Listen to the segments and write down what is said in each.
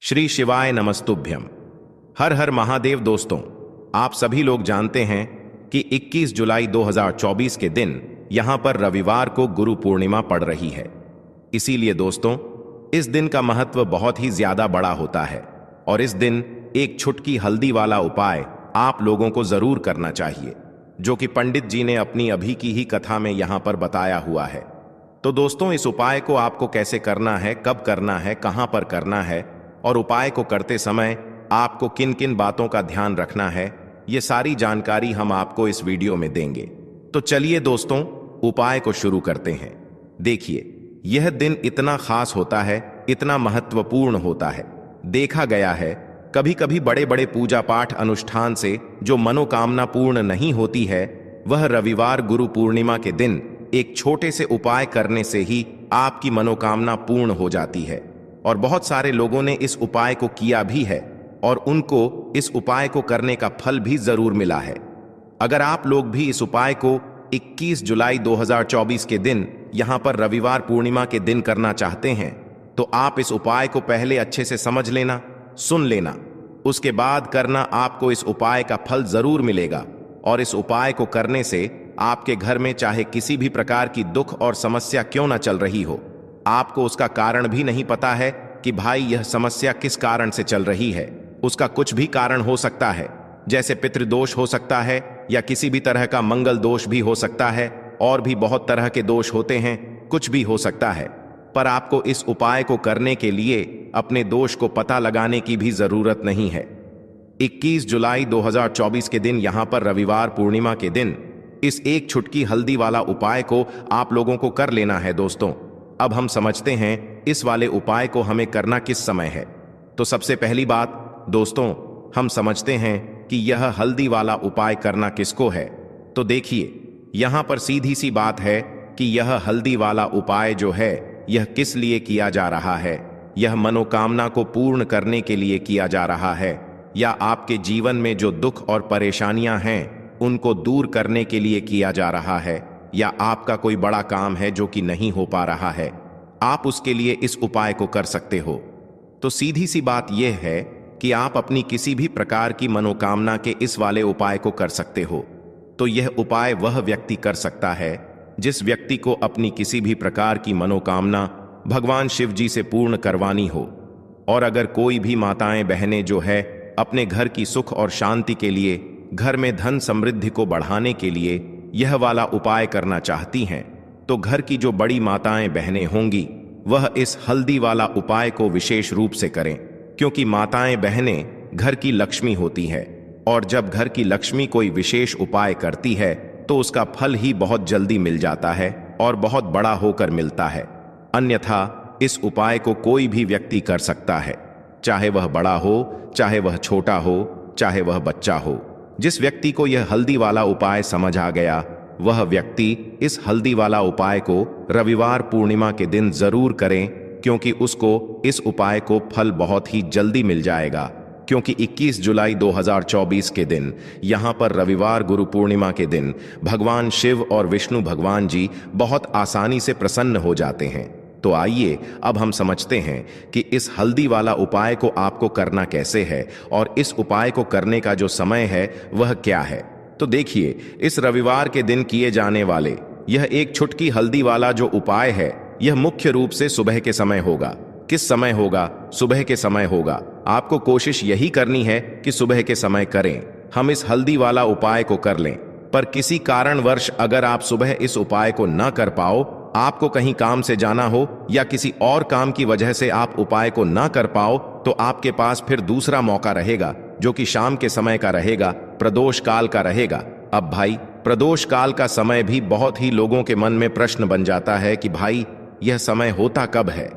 श्री शिवाय नमस्तुभ्यम। हर हर महादेव। दोस्तों, आप सभी लोग जानते हैं कि 21 जुलाई 2024 के दिन यहां पर रविवार को गुरु पूर्णिमा पड़ रही है। इसीलिए दोस्तों, इस दिन का महत्व बहुत ही ज्यादा बड़ा होता है और इस दिन एक छुटकी हल्दी वाला उपाय आप लोगों को जरूर करना चाहिए, जो कि पंडित जी ने अपनी अभी की ही कथा में यहां पर बताया हुआ है। तो दोस्तों, इस उपाय को आपको कैसे करना है, कब करना है, कहां पर करना है और उपाय को करते समय आपको किन किन बातों का ध्यान रखना है, ये सारी जानकारी हम आपको इस वीडियो में देंगे। तो चलिए दोस्तों, उपाय को शुरू करते हैं। देखिए, यह दिन इतना खास होता है, इतना महत्वपूर्ण होता है। देखा गया है कभी कभी बड़े बड़े पूजा पाठ अनुष्ठान से जो मनोकामना पूर्ण नहीं होती है, वह रविवार गुरु पूर्णिमा के दिन एक छोटे से उपाय करने से ही आपकी मनोकामना पूर्ण हो जाती है। और बहुत सारे लोगों ने इस उपाय को किया भी है और उनको इस उपाय को करने का फल भी जरूर मिला है। अगर आप लोग भी इस उपाय को 21 जुलाई 2024 के दिन यहां पर रविवार पूर्णिमा के दिन करना चाहते हैं, तो आप इस उपाय को पहले अच्छे से समझ लेना, सुन लेना, उसके बाद करना। आपको इस उपाय का फल जरूर मिलेगा और इस उपाय को करने से आपके घर में चाहे किसी भी प्रकार की दुख और समस्या क्यों ना चल रही हो, आपको उसका कारण भी नहीं पता है कि भाई यह समस्या किस कारण से चल रही है। उसका कुछ भी कारण हो सकता है, जैसे पितृदोष हो सकता है या किसी भी तरह का मंगल दोष भी हो सकता है, और भी बहुत तरह के दोष होते हैं, कुछ भी हो सकता है। पर आपको इस उपाय को करने के लिए अपने दोष को पता लगाने की भी जरूरत नहीं है। 21 जुलाई 2024 के दिन यहां पर रविवार पूर्णिमा के दिन इस एक छुटकी हल्दी वाला उपाय को आप लोगों को कर लेना है। दोस्तों, अब हम समझते हैं इस वाले उपाय को हमें करना किस समय है। तो सबसे पहली बात दोस्तों, हम समझते हैं कि यह हल्दी वाला उपाय करना किसको है। तो देखिए, यहां पर सीधी सी बात है कि यह हल्दी वाला उपाय जो है, यह किस लिए किया जा रहा है। यह मनोकामना को पूर्ण करने के लिए किया जा रहा है, या आपके जीवन में जो दुख और परेशानियां हैं उनको दूर करने के लिए किया जा रहा है, या आपका कोई बड़ा काम है जो कि नहीं हो पा रहा है, आप उसके लिए इस उपाय को कर सकते हो। तो सीधी सी बात यह है कि आप अपनी किसी भी प्रकार की मनोकामना के इस वाले उपाय को कर सकते हो। तो यह उपाय वह व्यक्ति कर सकता है जिस व्यक्ति को अपनी किसी भी प्रकार की मनोकामना भगवान शिव जी से पूर्ण करवानी हो। और अगर कोई भी माताएं बहनें जो है अपने घर की सुख और शांति के लिए, घर में धन समृद्धि को बढ़ाने के लिए यह वाला उपाय करना चाहती हैं, तो घर की जो बड़ी माताएं बहनें होंगी वह इस हल्दी वाला उपाय को विशेष रूप से करें, क्योंकि माताएं बहनें घर की लक्ष्मी होती है, और जब घर की लक्ष्मी कोई विशेष उपाय करती है तो उसका फल ही बहुत जल्दी मिल जाता है और बहुत बड़ा होकर मिलता है। अन्यथा इस उपाय को कोई भी व्यक्ति कर सकता है, चाहे वह बड़ा हो, चाहे वह छोटा हो, चाहे वह बच्चा हो। जिस व्यक्ति को यह हल्दी वाला उपाय समझ आ गया, वह व्यक्ति इस हल्दी वाला उपाय को रविवार पूर्णिमा के दिन जरूर करें, क्योंकि उसको इस उपाय को फल बहुत ही जल्दी मिल जाएगा। क्योंकि 21 जुलाई 2024 के दिन यहां पर रविवार गुरु पूर्णिमा के दिन भगवान शिव और विष्णु भगवान जी बहुत आसानी से प्रसन्न हो जाते हैं। तो आइए अब हम समझते हैं कि इस हल्दी वाला उपाय को आपको करना कैसे है और इस उपाय को करने का जो समय है वह क्या है। तो देखिए, इस रविवार के दिन किए जाने वाले यह एक छुटकी हल्दी वाला जो उपाय है, यह मुख्य रूप से सुबह के समय होगा। किस समय होगा? सुबह के समय होगा। आपको कोशिश यही करनी है कि सुबह के समय करें, हम इस हल्दी वाला उपाय को कर लें। पर किसी कारणवश अगर आप सुबह इस उपाय को न कर पाओ, आपको कहीं काम से जाना हो या किसी और काम की वजह से आप उपाय को ना कर पाओ, तो आपके पास फिर दूसरा मौका रहेगा, जो कि शाम के समय का रहेगा, प्रदोष काल का रहेगा। अब भाई, प्रदोष काल का समय भी बहुत ही लोगों के मन में प्रश्न बन जाता है कि भाई यह समय होता कब है,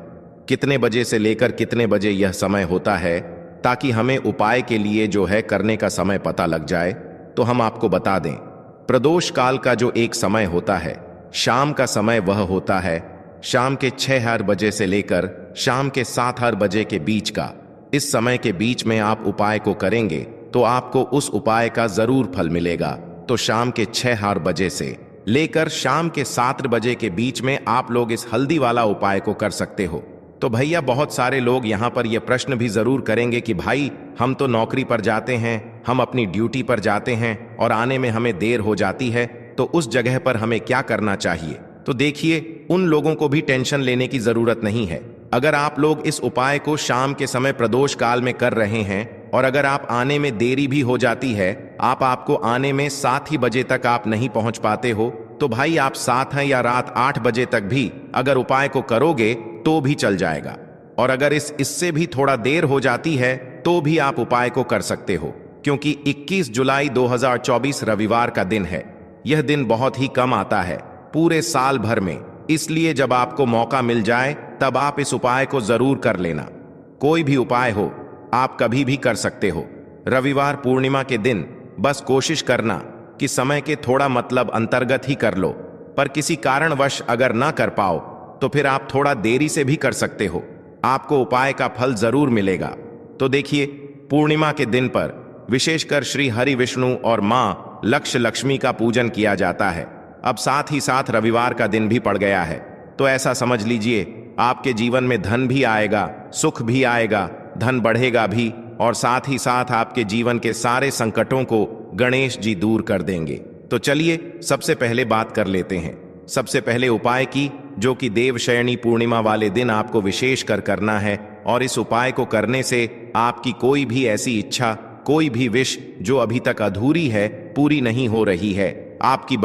कितने बजे से लेकर कितने बजे यह समय होता है, ताकि हमें उपाय के लिए जो है करने का समय पता लग जाए। तो हम आपको बता दें, प्रदोष काल का जो एक समय होता है, शाम का समय, वह होता है शाम के 6 बजे से लेकर शाम के 7 बजे के बीच का। इस समय के बीच में आप उपाय को करेंगे तो आपको उस उपाय का जरूर फल मिलेगा। तो शाम के 6 बजे से लेकर शाम के 7 बजे के बीच में आप लोग इस हल्दी वाला उपाय को कर सकते हो। तो भैया बहुत सारे लोग यहाँ पर यह प्रश्न भी जरूर करेंगे कि भाई हम तो नौकरी पर जाते हैं, हम अपनी ड्यूटी पर जाते हैं और आने में हमें देर हो जाती है, तो उस जगह पर हमें क्या करना चाहिए। तो देखिए, उन लोगों को भी टेंशन लेने की जरूरत नहीं है। अगर आप लोग इस उपाय को शाम के समय प्रदोष काल में कर रहे हैं और अगर आप आने में देरी भी हो जाती है, आपको आने में 7 ही बजे तक आप नहीं पहुंच पाते हो, तो भाई आप 7 है या रात 8 बजे तक भी अगर उपाय को करोगे तो भी चल जाएगा। और अगर इससे भी थोड़ा देर हो जाती है तो भी आप उपाय को कर सकते हो, क्योंकि 21 जुलाई 2024 रविवार का दिन है। यह दिन बहुत ही कम आता है पूरे साल भर में, इसलिए जब आपको मौका मिल जाए तब आप इस उपाय को जरूर कर लेना। कोई भी उपाय हो, आप कभी भी कर सकते हो। रविवार पूर्णिमा के दिन बस कोशिश करना कि समय के थोड़ा मतलब अंतर्गत ही कर लो, पर किसी कारणवश अगर ना कर पाओ तो फिर आप थोड़ा देरी से भी कर सकते हो, आपको उपाय का फल जरूर मिलेगा। तो देखिए, पूर्णिमा के दिन पर विशेषकर श्री हरि विष्णु और मां लक्ष्मी का पूजन किया जाता है। अब साथ ही साथ रविवार का दिन भी पड़ गया है, तो ऐसा समझ लीजिए आपके जीवन में धन भी आएगा, सुख भी आएगा, धन बढ़ेगा भी, और साथ ही साथ आपके जीवन के सारे संकटों को गणेश जी दूर कर देंगे। तो चलिए सबसे पहले बात कर लेते हैं सबसे पहले उपाय की, जो कि देवशयनी पूर्णिमा वाले दिन आपको विशेष कर करना है। और इस उपाय को करने से आपकी कोई भी ऐसी इच्छा, कोई भी विश जो अभी तक अधूरी है, पूरी नहीं हो रही है, आपकी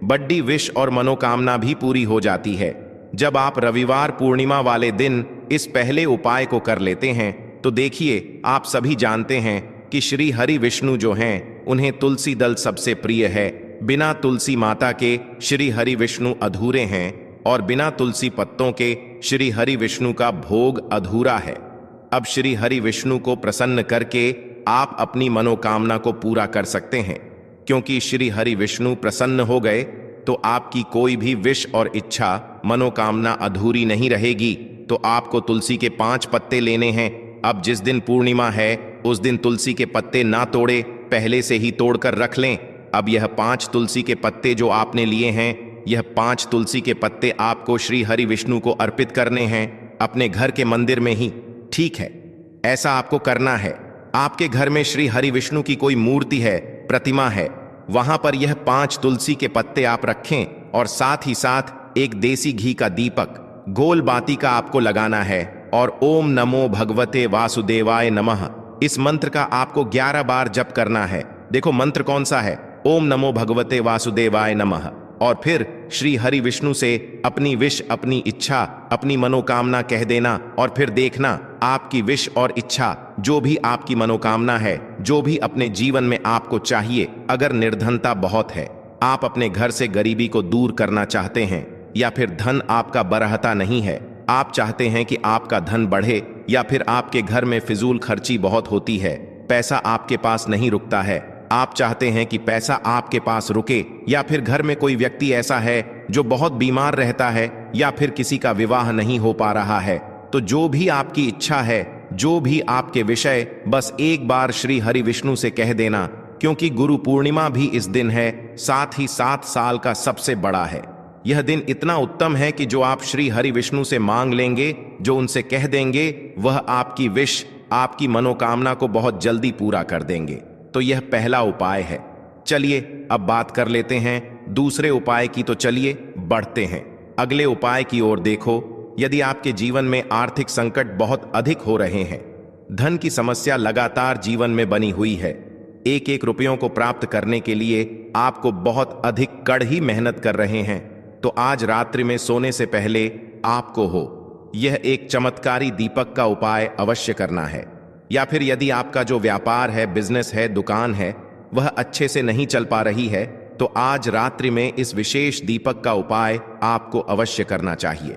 बड्डी विश और मनोकामना भी पूरी हो जाती है। जब आप रविवार पूर्णिमा वाले दिन इस पहले उपाय को कर लेते हैं तो देखिए, आप सभी जानते हैं कि श्री हरि विष्णु जो हैं, उन्हें तुलसी दल सबसे प्रिय है। बिना तुलसी माता के श्री हरि विष्णु अधूरे हैं और बिना तुलसी पत्तों के श्री हरि विष्णु का भोग अधूरा है। अब श्री हरि विष्णु को प्रसन्न करके आप अपनी मनोकामना को पूरा कर सकते हैं, क्योंकि श्री हरि विष्णु प्रसन्न हो गए तो आपकी कोई भी विश और इच्छा, मनोकामना अधूरी नहीं रहेगी। तो आपको तुलसी के 5 पत्ते लेने हैं। अब जिस दिन पूर्णिमा है उस दिन तुलसी के पत्ते ना तोड़े, पहले से ही तोड़कर रख लें। अब यह 5 तुलसी के पत्ते जो आपने लिए हैं, यह 5 तुलसी के पत्ते आपको श्री हरि विष्णु को अर्पित करने हैं, अपने घर के मंदिर में ही। ठीक है, ऐसा आपको करना है। आपके घर में श्री हरि विष्णु की कोई मूर्ति है, प्रतिमा है, वहां पर यह 5 तुलसी के पत्ते आप रखें और साथ ही साथ एक देसी घी का दीपक गोल बाती का आपको लगाना है और ओम नमो भगवते वासुदेवाय नमः इस मंत्र का आपको 11 बार जप करना है। देखो मंत्र कौन सा है, ओम नमो भगवते वासुदेवाय नमः। और फिर श्री हरि विष्णु से अपनी विश, अपनी इच्छा, अपनी मनोकामना कह देना और फिर देखना आपकी विश और इच्छा, जो भी आपकी मनोकामना है, जो भी अपने जीवन में आपको चाहिए। अगर निर्धनता बहुत है, आप अपने घर से गरीबी को दूर करना चाहते हैं, या फिर धन आपका बरहता नहीं है, आप चाहते हैं कि आपका धन बढ़े, या फिर आपके घर में फिजूल खर्ची बहुत होती है, पैसा आपके पास नहीं रुकता है, आप चाहते हैं कि पैसा आपके पास रुके, या फिर घर में कोई व्यक्ति ऐसा है जो बहुत बीमार रहता है, या फिर किसी का विवाह नहीं हो पा रहा है, तो जो भी आपकी इच्छा है, जो भी आपके विषय, बस एक बार श्री हरि विष्णु से कह देना, क्योंकि गुरु पूर्णिमा भी इस दिन है, साथ ही 7 साल का सबसे बड़ा है। यह दिन इतना उत्तम है कि जो आप श्री हरि विष्णु से मांग लेंगे, जो उनसे कह देंगे, वह आपकी विश, आपकी मनोकामना को बहुत जल्दी पूरा कर देंगे। तो यह पहला उपाय है। चलिए अब बात कर लेते हैं दूसरे उपाय की। तो चलिए बढ़ते हैं अगले उपाय की ओर। देखो, यदि आपके जीवन में आर्थिक संकट बहुत अधिक हो रहे हैं, धन की समस्या लगातार जीवन में बनी हुई है, एक एक रुपयों को प्राप्त करने के लिए आपको बहुत अधिक कड़ी मेहनत कर रहे हैं, तो आज रात्रि में सोने से पहले आपको यह एक चमत्कारी दीपक का उपाय अवश्य करना है। या फिर यदि आपका जो व्यापार है, बिजनेस है, दुकान है, वह अच्छे से नहीं चल पा रही है, तो आज रात्रि में इस विशेष दीपक का उपाय आपको अवश्य करना चाहिए।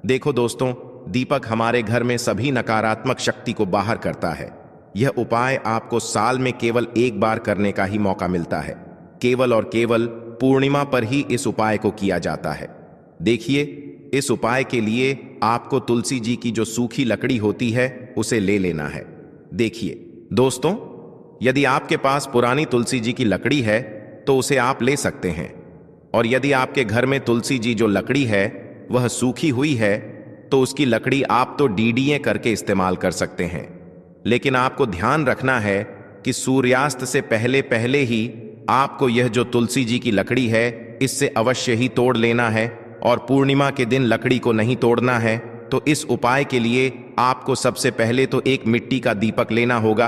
देखो दोस्तों, दीपक हमारे घर में सभी नकारात्मक शक्ति को बाहर करता है। यह उपाय आपको साल में केवल एक बार करने का ही मौका मिलता है। केवल और केवल पूर्णिमा पर ही इस उपाय को किया जाता है। देखिए, इस उपाय के लिए आपको तुलसी जी की जो सूखी लकड़ी होती है उसे ले लेना है। देखिए दोस्तों, यदि आपके पास पुरानी तुलसी जी की लकड़ी है तो उसे आप ले सकते हैं, और यदि आपके घर में तुलसी जी जो लकड़ी है वह सूखी हुई है तो उसकी लकड़ी आप तो डीडीए करके इस्तेमाल कर सकते हैं। लेकिन आपको ध्यान रखना है कि सूर्यास्त से पहले पहले ही आपको यह जो तुलसी जी की लकड़ी है इससे अवश्य ही तोड़ लेना है, और पूर्णिमा के दिन लकड़ी को नहीं तोड़ना है। तो इस उपाय के लिए आपको सबसे पहले तो एक मिट्टी का दीपक लेना होगा।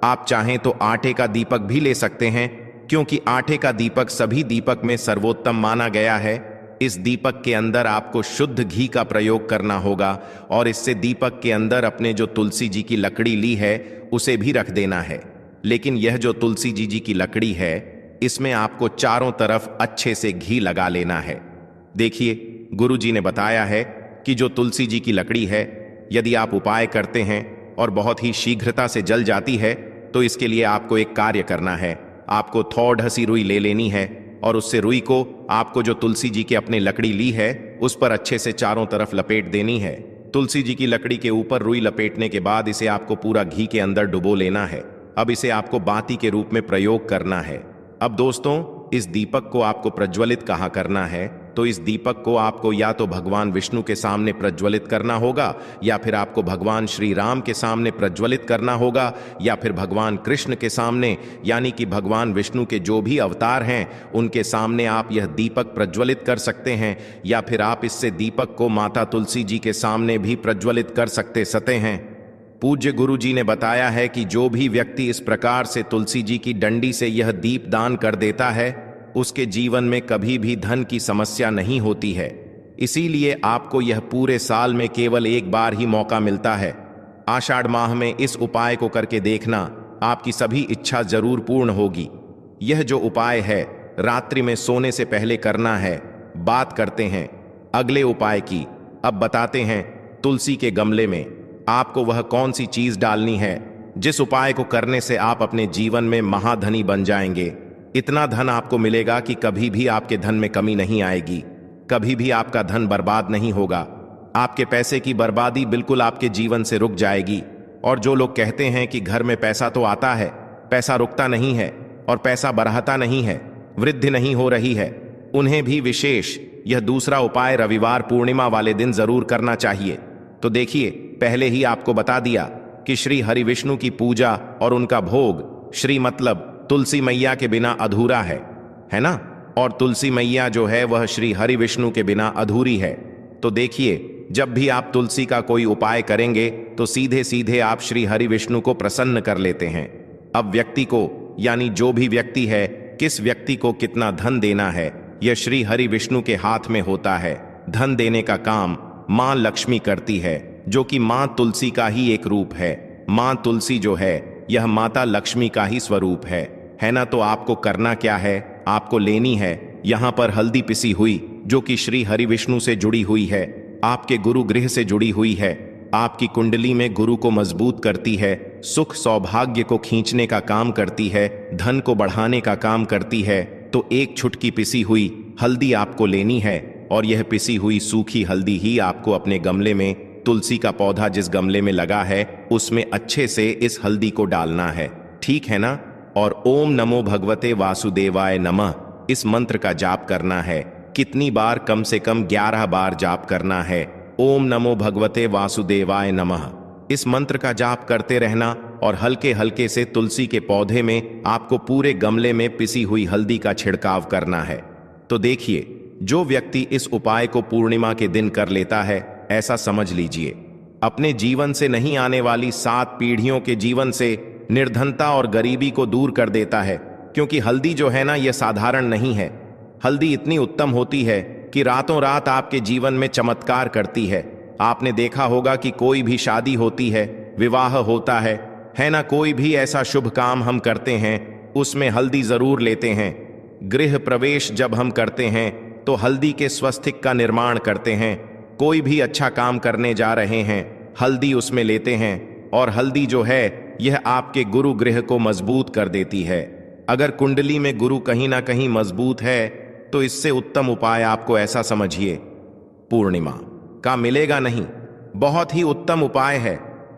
आप चाहें तो आटे का दीपक भी ले सकते हैं, क्योंकि आटे का दीपक सभी दीपक में सर्वोत्तम माना गया है। इस दीपक के अंदर आपको शुद्ध घी का प्रयोग करना होगा, और इससे दीपक के अंदर अपने जो तुलसी जी की लकड़ी ली है उसे भी रख देना है। लेकिन यह जो तुलसी जी की लकड़ी है इसमें आपको चारों तरफ अच्छे से घी लगा लेना है। देखिए, गुरु जी ने बताया है कि जो तुलसी जी की लकड़ी है यदि आप उपाय करते हैं और बहुत ही शीघ्रता से जल जाती है, तो इसके लिए आपको एक कार्य करना है। आपको थोड़ ढसी रुई ले लेनी है, और उससे रुई को आपको जो तुलसी जी की अपने लकड़ी ली है उस पर अच्छे से चारों तरफ लपेट देनी है। तुलसी जी की लकड़ी के ऊपर रुई लपेटने के बाद इसे आपको पूरा घी के अंदर डुबो लेना है। अब इसे आपको बाती के रूप में प्रयोग करना है। अब दोस्तों, इस दीपक को आपको प्रज्वलित कहाँ करना है, तो इस दीपक को आपको या तो भगवान विष्णु के सामने प्रज्वलित करना होगा, या फिर आपको भगवान श्री राम के सामने प्रज्वलित करना होगा, या फिर भगवान कृष्ण के सामने, यानी कि भगवान विष्णु के जो भी अवतार हैं उनके सामने आप यह दीपक प्रज्वलित कर सकते हैं, या फिर आप इससे दीपक को माता तुलसी जी के सामने भी प्रज्वलित कर सकते हैं। पूज्य गुरु जी ने बताया है कि जो भी व्यक्ति इस प्रकार से तुलसी जी की डंडी से यह दीप दान कर देता है उसके जीवन में कभी भी धन की समस्या नहीं होती है। इसीलिए आपको यह पूरे साल में केवल एक बार ही मौका मिलता है। आषाढ़ माह में इस उपाय को करके देखना, आपकी सभी इच्छा जरूर पूर्ण होगी। यह जो उपाय है रात्रि में सोने से पहले करना है। बात करते हैं अगले उपाय की। अब बताते हैं तुलसी के गमले में आपको वह कौन सी चीज डालनी है जिस उपाय को करने से आप अपने जीवन में महाधनी बन जाएंगे। इतना धन आपको मिलेगा कि कभी भी आपके धन में कमी नहीं आएगी, कभी भी आपका धन बर्बाद नहीं होगा। आपके पैसे की बर्बादी बिल्कुल आपके जीवन से रुक जाएगी। और जो लोग कहते हैं कि घर में पैसा तो आता है, पैसा रुकता नहीं है और पैसा बढ़ता नहीं है, वृद्धि नहीं हो रही है, उन्हें भी विशेष यह दूसरा उपाय रविवार पूर्णिमा वाले दिन जरूर करना चाहिए। तो देखिए, पहले ही आपको बता दिया कि श्री हरि विष्णु की पूजा और उनका भोग, श्री मतलब तुलसी मैया के बिना अधूरा है ना। और तुलसी मैया जो है वह श्री हरि विष्णु के बिना अधूरी है। तो देखिए, जब भी आप तुलसी का कोई उपाय करेंगे तो सीधे सीधे आप श्री हरि विष्णु को प्रसन्न कर लेते हैं। अब व्यक्ति को, यानी जो भी व्यक्ति है, किस व्यक्ति को कितना धन देना है यह श्री हरि विष्णु के हाथ में होता है। धन देने का काम मां लक्ष्मी करती है, जो कि मां तुलसी का ही एक रूप है। मां तुलसी जो है यह माता लक्ष्मी का ही स्वरूप है ना। तो आपको करना क्या है, आपको लेनी है यहाँ पर हल्दी पिसी हुई, जो कि श्री हरि विष्णु से जुड़ी हुई है, आपके गुरु गृह से जुड़ी हुई है, आपकी कुंडली में गुरु को मजबूत करती है, सुख सौभाग्य को खींचने का काम करती है, धन को बढ़ाने का काम करती है। तो एक छुटकी पिसी हुई हल्दी आपको लेनी है, और यह पिसी हुई सूखी हल्दी ही आपको अपने गमले में, तुलसी का पौधा जिस गमले में लगा है उसमें अच्छे से इस हल्दी को डालना है, ठीक है ना। और ओम नमो भगवते वासुदेवाय नमः इस मंत्र का जाप करना है। कितनी बार? कम से कम 11 बार जाप करना है। ओम नमो भगवते वासुदेवाय नमः इस मंत्र का जाप करते रहना, और हल्के हल्के से तुलसी के पौधे में आपको पूरे गमले में पिसी हुई हल्दी का छिड़काव करना है। तो देखिए, जो व्यक्ति इस उपाय को पूर्णिमा के दिन कर लेता है, ऐसा समझ लीजिए अपने जीवन से नहीं आने वाली 7 पीढ़ियों के जीवन से निर्धनता और गरीबी को दूर कर देता है। क्योंकि हल्दी जो है ना, यह साधारण नहीं है। हल्दी इतनी उत्तम होती है कि रातों रात आपके जीवन में चमत्कार करती है। आपने देखा होगा कि कोई भी शादी होती है, विवाह होता है ना, कोई भी ऐसा शुभ काम हम करते हैं उसमें हल्दी जरूर लेते हैं। गृह प्रवेश जब हम करते हैं तो हल्दी के स्वस्तिक का निर्माण करते हैं। कोई भी अच्छा काम करने जा रहे हैं, हल्दी उसमें लेते हैं। और हल्दी जो है यह आपके गुरु गृह को मजबूत कर देती है। अगर कुंडली में गुरु कहीं ना कहीं मजबूत है तो इससे उत्तम उपाय आपको ऐसा समझिए पूर्णिमा का मिलेगा नहीं। बहुत ही उत्तम उपाय है।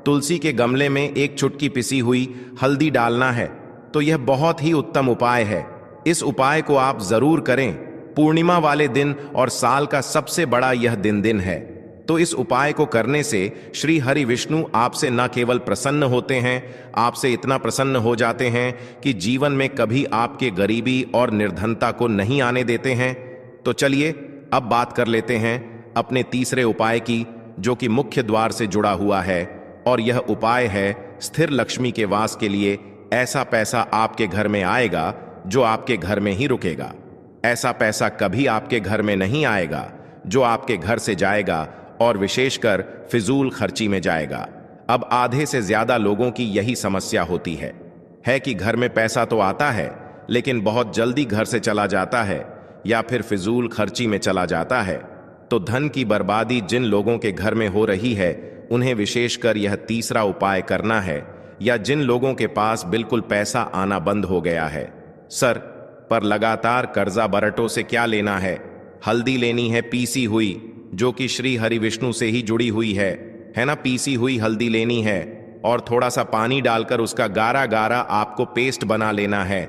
तुलसी के गमले में एक चुटकी पिसी हुई हल्दी डालना है, तो यह बहुत ही उत्तम उपाय है। इस उपाय को आप जरूर करें पूर्णिमा वाले दिन, और साल का सबसे बड़ा यह दिन है। तो इस उपाय को करने से श्री हरि विष्णु आपसे न केवल प्रसन्न होते हैं, आपसे इतना प्रसन्न हो जाते हैं कि जीवन में कभी आपके गरीबी और निर्धनता को नहीं आने देते हैं। तो चलिए अब बात कर लेते हैं अपने तीसरे उपाय की, जो कि मुख्य द्वार से जुड़ा हुआ है। और यह उपाय है स्थिर लक्ष्मी के वास के लिए। ऐसा पैसा आपके घर में आएगा जो आपके घर में ही रुकेगा। ऐसा पैसा कभी आपके घर में नहीं आएगा जो आपके घर से जाएगा और विशेषकर फिजूल खर्ची में जाएगा। अब आधे से ज्यादा लोगों की यही समस्या होती है कि घर में पैसा तो आता है लेकिन बहुत जल्दी घर से चला जाता है या फिर फिजूल खर्ची में चला जाता है। तो धन की बर्बादी जिन लोगों के घर में हो रही है उन्हें विशेषकर यह तीसरा उपाय करना है, या जिन लोगों के पास बिल्कुल पैसा आना बंद हो गया है। सर, पर लगातार कर्जा बरटों से क्या लेना है? हल्दी लेनी है पीसी हुई, जो कि श्री हरि विष्णु से ही जुड़ी हुई है ना। पीसी हुई हल्दी लेनी है और थोड़ा सा पानी डालकर उसका गारा गारा आपको पेस्ट बना लेना है।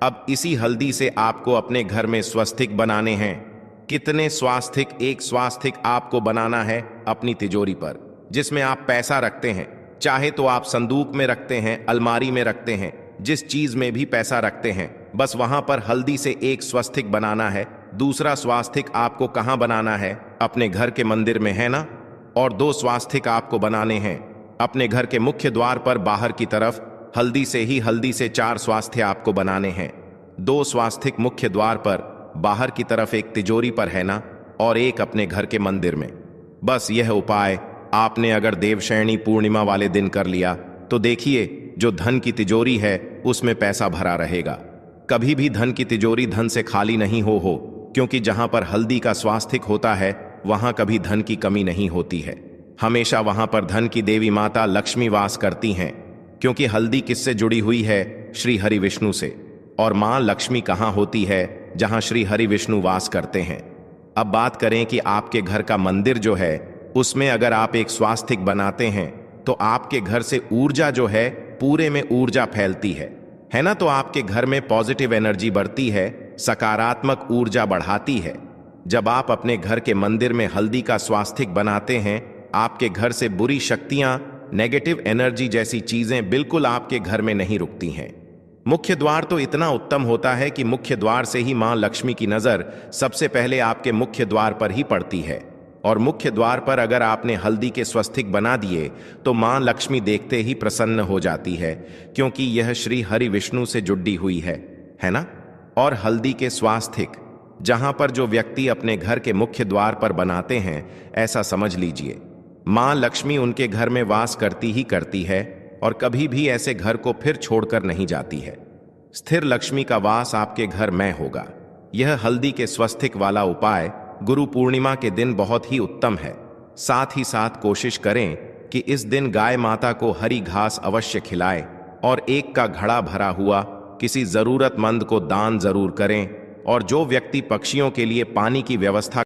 अब इसी हल्दी से आपको अपने घर में स्वास्तिक बनाने हैं। कितने स्वास्तिक? एक स्वास्तिक आपको बनाना है अपनी तिजोरी पर, जिसमें आप पैसा रखते हैं। चाहे तो आप संदूक में रखते हैं, अलमारी में रखते हैं, जिस चीज में भी पैसा रखते हैं, बस वहां पर हल्दी से एक स्वास्तिक बनाना है। दूसरा स्वास्तिक आपको कहां बनाना है? अपने घर के मंदिर में, है ना। और 2 स्वास्तिक आपको बनाने हैं अपने घर के मुख्य द्वार पर बाहर की तरफ। हल्दी से 4 स्वास्तिक आपको बनाने हैं। 2 स्वास्तिक मुख्य द्वार पर बाहर की तरफ, एक तिजोरी पर, है ना, और एक अपने घर के मंदिर में। बस यह उपाय आपने अगर देवशयनी पूर्णिमा वाले दिन कर लिया तो देखिए, जो धन की तिजोरी है उसमें पैसा भरा रहेगा। कभी भी धन की तिजोरी धन से खाली नहीं हो, क्योंकि जहां पर हल्दी का स्वास्तिक होता है वहां कभी धन की कमी नहीं होती है। हमेशा वहां पर धन की देवी माता लक्ष्मी वास करती हैं, क्योंकि हल्दी किससे जुड़ी हुई है? श्री हरि विष्णु से। और मां लक्ष्मी कहां होती है? जहां श्री हरि विष्णु वास करते हैं। अब बात करें कि आपके घर का मंदिर जो है उसमें अगर आप एक स्वास्तिक बनाते हैं तो आपके घर से ऊर्जा जो है पूरे में ऊर्जा फैलती है ना। तो आपके घर में पॉजिटिव एनर्जी बढ़ती है, सकारात्मक ऊर्जा बढ़ाती है। जब आप अपने घर के मंदिर में हल्दी का स्वास्तिक बनाते हैं, आपके घर से बुरी शक्तियां, नेगेटिव एनर्जी जैसी चीजें बिल्कुल आपके घर में नहीं रुकती हैं। मुख्य द्वार तो इतना उत्तम होता है कि मुख्य द्वार से ही मां लक्ष्मी की नजर सबसे पहले आपके मुख्य द्वार पर ही पड़ती है। और मुख्य द्वार पर अगर आपने हल्दी के स्वास्तिक बना दिए तो मां लक्ष्मी देखते ही प्रसन्न हो जाती है, क्योंकि यह श्री हरि विष्णु से जुड़ी हुई है ना। और हल्दी के स्वास्तिक जहां पर जो व्यक्ति अपने घर के मुख्य द्वार पर बनाते हैं, ऐसा समझ लीजिए मां लक्ष्मी उनके घर में वास करती है और कभी भी ऐसे घर को फिर छोड़कर नहीं जाती है। स्थिर लक्ष्मी का वास आपके घर में होगा। यह हल्दी के स्वास्तिक वाला उपाय गुरु पूर्णिमा के दिन बहुत ही उत्तम है। साथ ही साथ कोशिश करें कि इस दिन गाय माता को हरी घास अवश्य खिलाएं और एक का घड़ा भरा हुआ किसी जरूरतमंद को दान जरूर करें। और जो व्यक्ति पक्षियों के लिए पानी की व्यवस्था